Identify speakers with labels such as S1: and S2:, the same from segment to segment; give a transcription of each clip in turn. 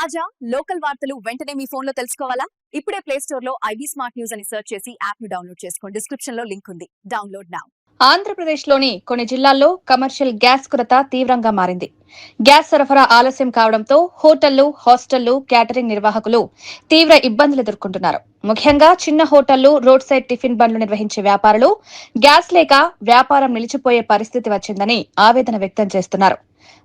S1: తాజా లోకల్ వార్తలు వెంటనే మీ ఫోన్ లో తెలుసుకోవాలా? ఇప్పుడే ప్లే స్టోర్ లో ఐబీ స్మార్ట్ న్యూస్ అని సెర్చ్ చేసి యాప్ ను డౌన్లోడ్ చేసుకోండి. డిస్క్రిప్షన్ లో లింక్ ఉంది. Download now.
S2: ఆంధ్రప్రదేశ్లోని కొన్ని జిల్లాల్లో కమర్షియల్ గ్యాస్ కొరత తీవ్రంగా మారింది. గ్యాస్ సరఫరా ఆలస్యం కావడంతో హోటళ్లు, హాస్టళ్లు, క్యాటరింగ్ నిర్వాహకులు తీవ్ర ఇబ్బందులు ఎదుర్కొంటున్నారు. ముఖ్యంగా చిన్న హోటళ్లు, రోడ్ సైడ్ టిఫిన్ బండ్లు నిర్వహించే వ్యాపారులు గ్యాస్ లేక వ్యాపారం నిలిచిపోయే పరిస్థితి వచ్చిందని ఆవేదన వ్యక్తం చేస్తున్నారు.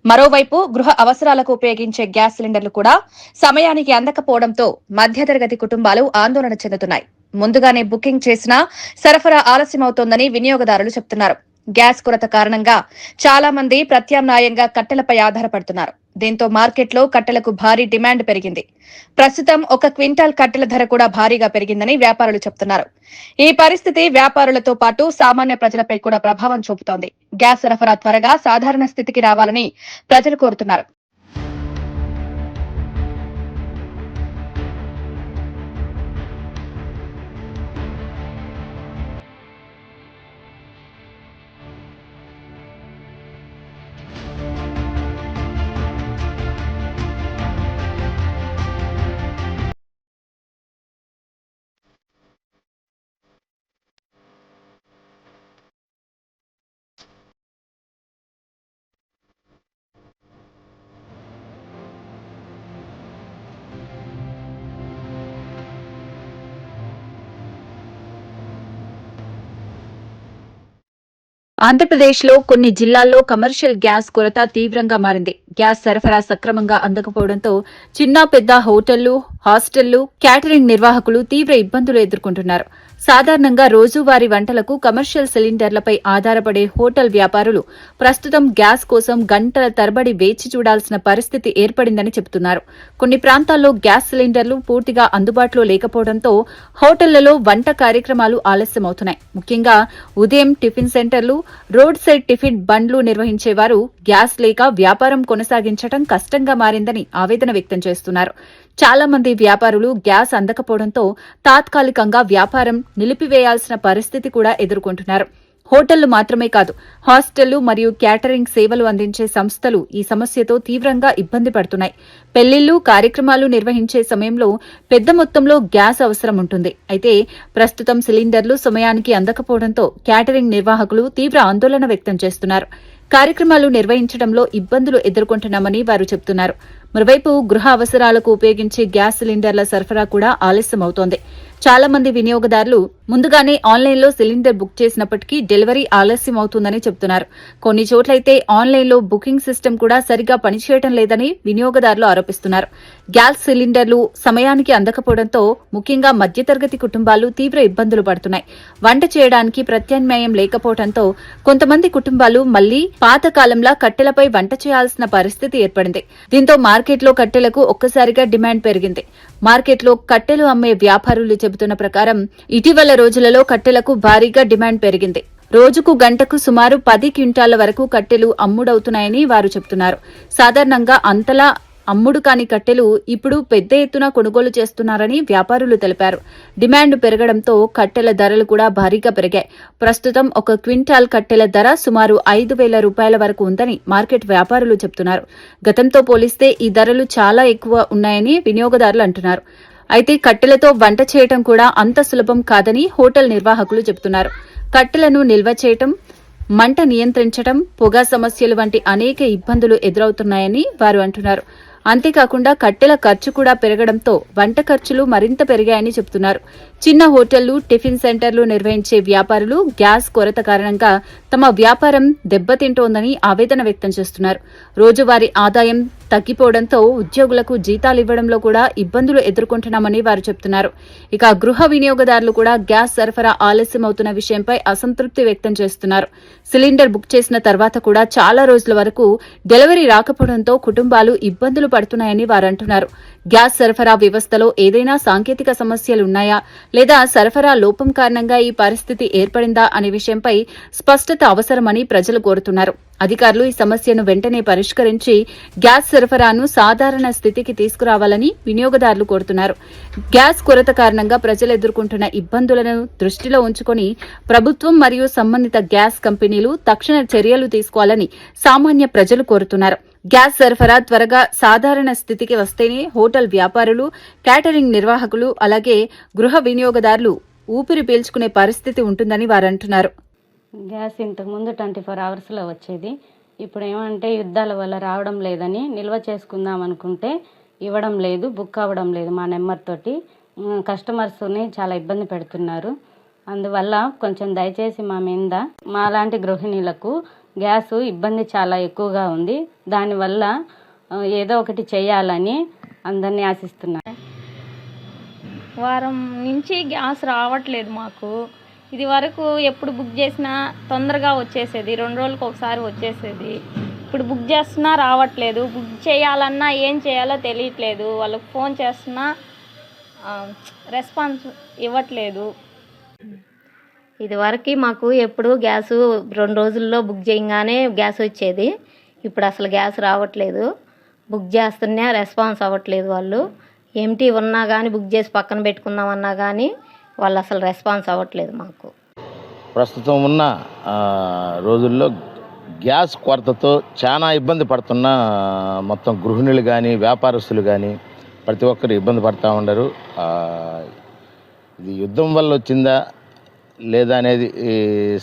S2: మరోవైపు గృహ అవసరాలకు ఉపయోగించే గ్యాస్ సిలిండర్లు కూడా సమయానికి అందకపోవడంతో మధ్యతరగతి కుటుంబాలు ఆందోళన చెందుతున్నాయి. ముందుగానే బుకింగ్ చేసినా సరఫరా ఆలస్యమవుతోందని వినియోగదారులు చెబుతున్నారు. గ్యాస్ కొరత కారణంగా చాలా మంది ప్రత్యామ్నాయంగా కట్టెలపై ఆధారపడుతున్నారు. దీంతో మార్కెట్లో కట్టెలకు భారీ డిమాండ్ పెరిగింది. ప్రస్తుతం 1 క్వింటాల్ కట్టెల ధర కూడా భారీగా పెరిగిందని వ్యాపారులు చెబుతున్నారు. ఈ పరిస్థితి వ్యాపారులతో పాటు సామాన్య ప్రజలపై కూడా ప్రభావం చూపుతోంది. గ్యాస్ సరఫరా త్వరగా సాధారణ స్థితికి రావాలని ప్రజలు కోరుతున్నారు. ఆంధ్రప్రదేశ్లో కొన్ని జిల్లాల్లో కమర్షియల్ గ్యాస్ కొరత తీవ్రంగా మారింది. గ్యాస్ సరఫరా సక్రమంగా అందకపోవడంతో చిన్న పెద్ద హోటళ్లు, హాస్టళ్లు, క్యాటరింగ్ నిర్వాహకులు తీవ్ర ఇబ్బందులు ఎదుర్కొంటున్నారు. సాధారణంగా రోజువారీ వంటలకు కమర్షియల్ సిలిండర్లపై ఆధారపడే హోటల్ వ్యాపారులు ప్రస్తుతం గ్యాస్ కోసం గంటల తరబడి వేచి చూడాల్సిన పరిస్థితి ఏర్పడిందని చెబుతున్నారు. కొన్ని ప్రాంతాల్లో గ్యాస్ సిలిండర్లు పూర్తిగా అందుబాటులో లేకపోవడంతో హోటళ్లలో వంట కార్యక్రమాలు ఆలస్యమవుతున్నాయి. ముఖ్యంగా ఉదయం టిఫిన్ సెంటర్లు, రోడ్ సైడ్ టిఫిన్ బండ్లు నిర్వహించేవారు గ్యాస్ లేక వ్యాపారం కొనసాగించడం కష్టంగా మారిందని ఆవేదన వ్యక్తం చేస్తున్నారు. చాలా మంది వ్యాపారులు గ్యాస్ అందకపోవడంతో తాత్కాలికంగా వ్యాపారం నిలిపివేయాల్సిన పరిస్థితి కూడా ఎదుర్కొంటున్నారు. హోటళ్లు మాత్రమే కాదు, హాస్టళ్లు మరియు క్యాటరింగ్ సేవలు అందించే సంస్థలు ఈ సమస్యతో తీవ్రంగా ఇబ్బంది పడుతున్నాయి. పెళ్లిళ్లు, కార్యక్రమాలు నిర్వహించే సమయంలో పెద్ద మొత్తంలో గ్యాస్ అవసరం ఉంటుంది. అయితే ప్రస్తుతం సిలిండర్లు సమయానికి అందకపోవడంతో క్యాటరింగ్ నిర్వాహకులు తీవ్ర ఆందోళన వ్యక్తం చేస్తున్నారు. కార్యక్రమాలు నిర్వహించడంలో ఇబ్బందులు ఎదుర్కొంటున్నామని వారు చెబుతున్నారు. మరోవైపు గృహ అవసరాలకు ఉపయోగించే గ్యాస్ సిలిండర్ల సరఫరా కూడా ఆలస్యమవుతోంది. చాలా మంది వినియోగదారులు ముందుగానే ఆన్లైన్లో సిలిండర్ బుక్ చేసినప్పటికీ డెలివరీ ఆలస్యం అవుతుందని చెబుతున్నారు. కొన్ని చోట్లయితే ఆన్లైన్లో బుకింగ్ సిస్టమ్ కూడా సరిగా పనిచేయడం లేదని వినియోగదారులు ఆరోపిస్తున్నారు. గ్యాస్ సిలిండర్లు సమయానికి అందకపోవడంతో ముఖ్యంగా మధ్యతరగతి కుటుంబాలు తీవ్ర ఇబ్బందులు పడుతున్నాయి. వంట చేయడానికి ప్రత్యామ్నాయం లేకపోవడంతో కొంతమంది కుటుంబాలు మళ్లీ పాతకాలంలా కట్టెలపై వంట చేయాల్సిన పరిస్థితి ఏర్పడింది. దీంతో మార్కెట్లో కట్టెలకు ఒక్కసారిగా డిమాండ్ పెరిగింది. మార్కెట్లో కట్టెలు అమ్మే వ్యాపారులు చెబుతున్న ప్రకారం ఇటీవల రోజులలో కట్టెలకు భారీగా డిమాండ్ పెరిగింది. రోజుకు గంటకు సుమారు 10 క్వింటాల వరకు కట్టెలు అమ్ముడవుతున్నాయని వారు చెబుతున్నారు. సాధారణంగా అంతలా అమ్ముడు కాని కట్టెలు ఇప్పుడు పెద్ద ఎత్తున కొనుగోలు చేస్తున్నారని వ్యాపారులు తెలిపారు. డిమాండ్ పెరగడంతో కట్టెల ధరలు కూడా భారీగా పెరిగాయి. ప్రస్తుతం 1 క్వింటాల్ కట్టెల ధర సుమారు 5,000 రూపాయల వరకు ఉందని మార్కెట్ వ్యాపారులు చెబుతున్నారు. గతంతో పోలిస్తే ఈ ధరలు చాలా ఎక్కువ ఉన్నాయని వినియోగదారులు అంటున్నారు. అయితే కట్టెలతో వంట చేయడం కూడా అంత సులభం కాదని హోటల్ నిర్వాహకులు చెబుతున్నారు. కట్టెలను నిల్వ చేయటం, మంట నియంత్రించడం, పొగ సమస్యలు వంటి అనేక ఇబ్బందులు ఎదురవుతున్నాయని వారు అంటున్నారు. అంతేకాకుండా కట్టెల ఖర్చు కూడా పెరగడంతో వంట ఖర్చులు మరింత పెరిగాయని చెబుతున్నారు. చిన్న హోటళ్లు, టిఫిన్ సెంటర్లు నిర్వహించే వ్యాపారులు గ్యాస్ కొరత కారణంగా తమ వ్యాపారం దెబ్బతింటోందని ఆవేదన వ్యక్తం చేస్తున్నారు. రోజువారీ ఆదాయం తగ్గిపోవడంతో ఉద్యోగులకు జీతాలు ఇవ్వడంలో కూడా ఇబ్బందులు ఎదుర్కొంటున్నామని వారు చెబుతున్నారు. ఇక గృహ వినియోగదారులు కూడా గ్యాస్ సరఫరా ఆలస్యమవుతున్న విషయంపై అసంతృప్తి వ్యక్తం చేస్తున్నారు. సిలిండర్ బుక్ చేసిన తర్వాత కూడా చాలా రోజుల వరకు డెలివరీ రాకపోవడంతో కుటుంబాలు ఇబ్బందులు పడుతున్నాయని వారు అంటున్నారు. గ్యాస్ సరఫరా వ్యవస్థలో ఏదైనా సాంకేతిక సమస్యలున్నాయా లేదా సరఫరా లోపం కారణంగా ఈ పరిస్థితి ఏర్పడిందా అనే విషయంపై స్పష్టత అవసరమని ప్రజలు కోరుతున్నారు. అధికారులు ఈ సమస్యను వెంటనే పరిష్కరించి గ్యాస్ సరఫరాను సాధారణ స్థితికి తీసుకురావాలని వినియోగదారులు కోరుతున్నారు. గ్యాస్ కొరత కారణంగా ప్రజలు ఎదుర్కొంటున్న ఇబ్బందులను దృష్టిలో ఉంచుకుని ప్రభుత్వం మరియు సంబంధిత గ్యాస్ కంపెనీలు తక్షణ చర్యలు తీసుకోవాలని సామాన్య ప్రజలు కోరుతున్నారు. గ్యాస్ సరఫరా త్వరగా సాధారణ స్థితికి వస్తేనే హోటల్ వ్యాపారులు, క్యాటరింగ్ నిర్వాహకులు, అలాగే గృహ వినియోగదారులు ఊపిరి పీల్చుకునే పరిస్థితి ఉంటుందని వారంటున్నారు.
S3: గ్యాస్ ఇంతకుముందు 24 అవర్స్లో వచ్చేది. ఇప్పుడు ఏమంటే యుద్ధాల వల్ల రావడం లేదని నిల్వ చేసుకుందాం అనుకుంటే ఇవ్వడం లేదు, బుక్ అవ్వడం లేదు మా నెంబర్ తోటి. కస్టమర్స్ని చాలా ఇబ్బంది పెడుతున్నారు. అందువల్ల కొంచెం దయచేసి మా మీద మాలాంటి గృహిణులకు గ్యాస్ ఇబ్బంది చాలా ఎక్కువగా ఉంది. దానివల్ల ఏదో ఒకటి చేయాలని అందరినీ ఆశిస్తున్నాను.
S4: వారం నుంచి గ్యాస్ రావట్లేదు మాకు. ఇది వరకు ఎప్పుడు బుక్ చేసినా తొందరగా వచ్చేసేది, 2 రోజులకు ఒకసారి వచ్చేసేది. ఇప్పుడు బుక్ చేస్తున్నా రావట్లేదు. బుక్ చేయాలన్నా ఏం చేయాలో తెలియట్లేదు. వాళ్ళకి ఫోన్ చేస్తున్నా రెస్పాన్స్ ఇవ్వట్లేదు.
S5: ఇదివరకు మాకు ఎప్పుడు గ్యాసు 2 రోజుల్లో బుక్ చేయగానే గ్యాస్ వచ్చేది. ఇప్పుడు అసలు గ్యాస్ రావట్లేదు. బుక్ చేస్తున్నా రెస్పాన్స్ అవ్వట్లేదు. వాళ్ళు ఎంటీ ఉన్నా కానీ బుక్ చేసి పక్కన పెట్టుకుందామన్నా కానీ వాళ్ళు అసలు రెస్పాన్స్ అవ్వట్లేదు మాకు.
S6: ప్రస్తుతం ఉన్న రోజుల్లో గ్యాస్ కొరతతో చాలా ఇబ్బంది పడుతున్న మొత్తం గృహిణులు కానీ వ్యాపారస్తులు కానీ ప్రతి ఒక్కరు ఇబ్బంది పడుతూ ఉండరు. ఇది యుద్ధం వల్ల వచ్చిందా లేదా అనేది ఈ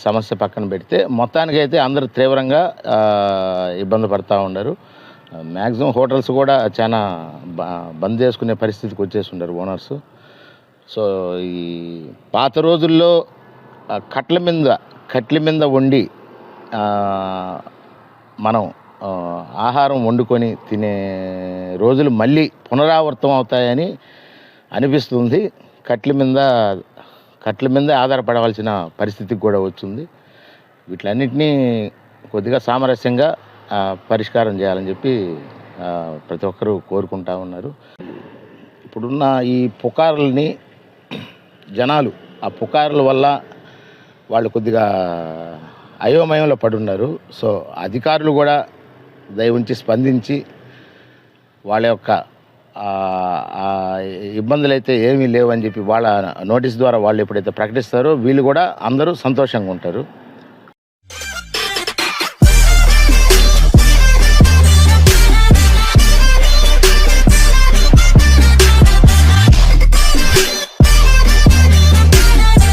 S6: సమస్య పక్కన పెడితే మొత్తానికైతే అందరూ తీవ్రంగా ఇబ్బంది పడుతూ ఉండరు. మ్యాక్సిమం హోటల్స్ కూడా చాలా బంద్ చేసుకునే పరిస్థితికి వచ్చేసి ఉండరు ఓనర్స్. సో ఈ పాత రోజుల్లో కట్ల మీద వండి మనం ఆహారం వండుకొని తినే రోజులు మళ్ళీ పునరావృతం అవుతాయని అనిపిస్తుంది. కట్ల మీద ఆధారపడవలసిన పరిస్థితికి కూడా వచ్చింది. వీటిలన్నింటినీ కొద్దిగా సామరస్యంగా పరిష్కారం చేయాలని చెప్పి ప్రతి ఒక్కరూ కోరుకుంటా ఉన్నారు. ఇప్పుడున్న ఈ పుకార్లని జనాలు ఆ పుకార్ల వల్ల వాళ్ళు కొద్దిగా అయోమయంలో పడున్నారు. సో అధికారులు కూడా దయవుంచి స్పందించి వాళ్ళ యొక్క ఇబ్బందులు అయితే ఏమీ లేవని చెప్పి వాళ్ళ నోటీస్ ద్వారా వాళ్ళు ఎప్పుడైతే ప్రకటిస్తారో వీళ్ళు కూడా అందరూ సంతోషంగా ఉంటారు.